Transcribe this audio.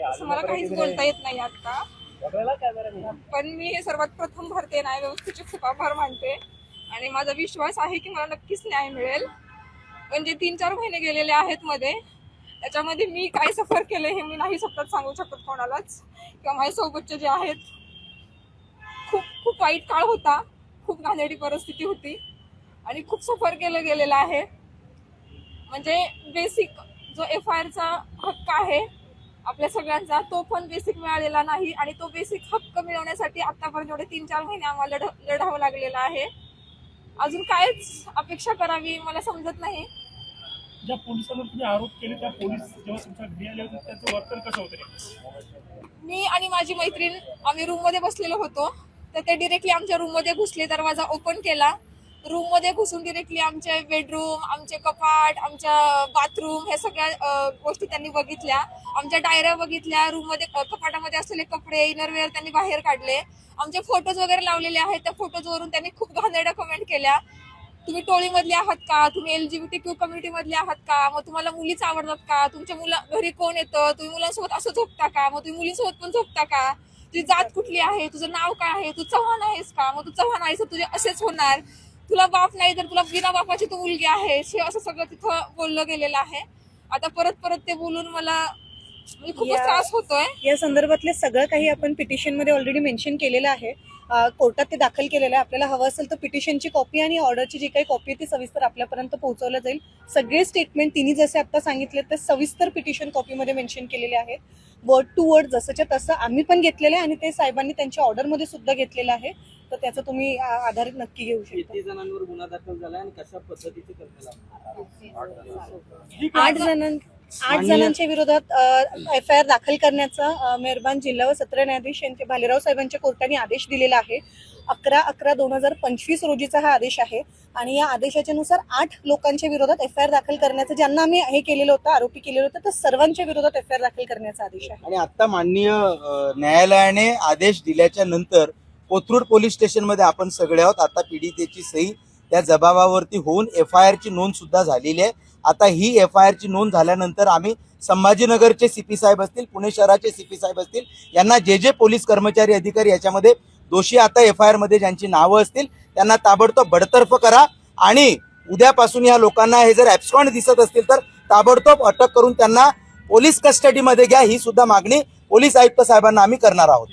असं मला काहीच बोलता येत नाही आता. पण मी सर्वात प्रथम भारतीय न्याय व्यवस्थेचे खूप आभार मानते आणि माझा विश्वास आहे की मला नक्कीच न्याय मिळेल. म्हणजे 3-4 महिने गेलेले आहेत मध्ये, त्याच्यामध्ये मी काय सफर केले हे मी नाही शब्दात सांगू शकत कोणालाच. किंवा माझ्यासोबतचे जे आहेत, खूप खूप वाईट काळ होता, खूप घाणेरडी परिस्थिती होती आणि खूप सफर केलं गेलेलं आहे. म्हणजे बेसिक जो FIR चा हक्क आहे आपल्या सगळ्यांचा, तो पण बेसिक मिळालेला नाही आणि तो बेसिक हक्क मिळवण्यासाठी आतापर्यंत एवढे 3-4 महिने आम्हाला लढावं लागलेलं आहे. अजून कायच अपेक्षा करावी मला समजत नाही. ज्या पोलिसांवर तुम्ही आरोप केले त्या पोलीस जेव्हा तुमच्या घरी आले होते त्याचं वर्तन कसं होतं? मी आणि माझी मैत्रीण आम्ही रूम मध्ये बसलेलो होतो, तर ते डिरेक्टली आमच्या रूम मध्ये घुसले, दरवाजा ओपन केला. रूम मध्ये घुसून डिरेक्टली आमचे बेडरूम, आमचे कपाट, आमच्या बाथरूम हे सगळ्या गोष्टी त्यांनी बघितल्या. आमच्या डायऱ्या बघितल्या, रूम मध्ये कपाटामध्ये असलेले कपडे, इनरवेअर त्यांनी बाहेर काढले. आमचे फोटोज वगैरे लावलेले आहेत, त्या फोटोजवरून त्यांनी खूप घाणेरड्या कमेंट केल्या. तुम्ही टोळीमधले आहात का? तुम्ही LGBTQ कम्युनिटी मधले आहात का? मग तुम्हाला मुलीच आवडतात का? तुमच्या घरी कोण येतं? तुम्ही मुलांसोबत असं झोपता का? मग तुम्ही मुलींसोबत पण झोपता का? तुझी जात कुठली आहे? तुझं नाव काय आहे? तू चव्हाण आहेस का? मग तू चव्हाण आहेस तर तुझे असेच होणार. तुला बाप नाही तर तुला बिना बापाची तू मुलगी आहेस, हे असं सगळं तिथं बोललं गेलेलं आहे. आता परत ते बोलून मला म्हणजे खूपच त्रास होतोय. या संदर्भातले सगळं काही आपण पिटिशन मध्ये ऑलरेडी मेन्शन केलेलं आहे. कोर्टात ते दाखल केलेलं आहे. आपल्याला हवं असेल तर पिटिशनची कॉपी आणि ऑर्डरची जी काही कॉपी आहे ती सविस्तर आपल्यापर्यंत पोहोचवलं जाईल. सगळे स्टेटमेंट तिने जसे आता सांगितले ते सविस्तर पिटिशन कॉपीमध्ये मेन्शन केलेले आहेत. वर्ड टू वर्ड जसंच्या तसं आम्ही पण घेतलेलं आहे आणि ते साहेबांनी त्यांच्या ऑर्डरमध्ये सुद्धा घेतलेलं आहे. तर त्याचा तुम्ही आधार नक्की घेऊ शकता. किती जणांवर गुन्हा दाखल झाला आणि कशा पद्धतीचे करण्यात आला? 8 जणांच्या विरोधात FIR दाखल करण्याचा मेहरबान जिल्हा व सत्र न्यायाधीश यांचे भालेराव साहेबांच्या कोर्टाने आदेश दिलेला आहे. 11/11/2025 रोजीचा हा आदेश आहे आणि या आदेशाच्या नुसार 8 लोकांच्या विरोधात FIR दाखल करण्याचं, ज्यांना आम्ही हे केलेलं होतं, आरोपी केलेलं होतं, तर सर्वांच्या विरोधात FIR दाखल करण्याचा आदेश आहे. आणि आता माननीय न्यायालयाने आदेश दिल्याच्या नंतर कोथरूड पोलीस स्टेशन मध्ये आपण सगळे आहोत. आता पीडितेची सही त्या जबाबावरती होऊन FIR ची नोंद सुद्धा झालेली आहे. आता ही FIR ची नोंद झाल्यानंतर आम्ही संभाजीनगरचे CP साहेब असतील, पुणे शहराचे CP साहेब असतील, यांना जे पोलीस कर्मचारी अधिकारी याच्यामध्ये दोषी आता FIR मध्ये ज्यांची नावं असतील त्यांना ताबडतोब बडतर्फ करा आणि उद्यापासून या लोकांना हे जर ॲब्स्कॉन्ड दिसत असतील तर ताबडतोब अटक करून त्यांना पोलीस कस्टडीमध्ये घ्या. ही सुद्धा मागणी पोलीस आयुक्त साहेबांना आम्ही करणार आहोत.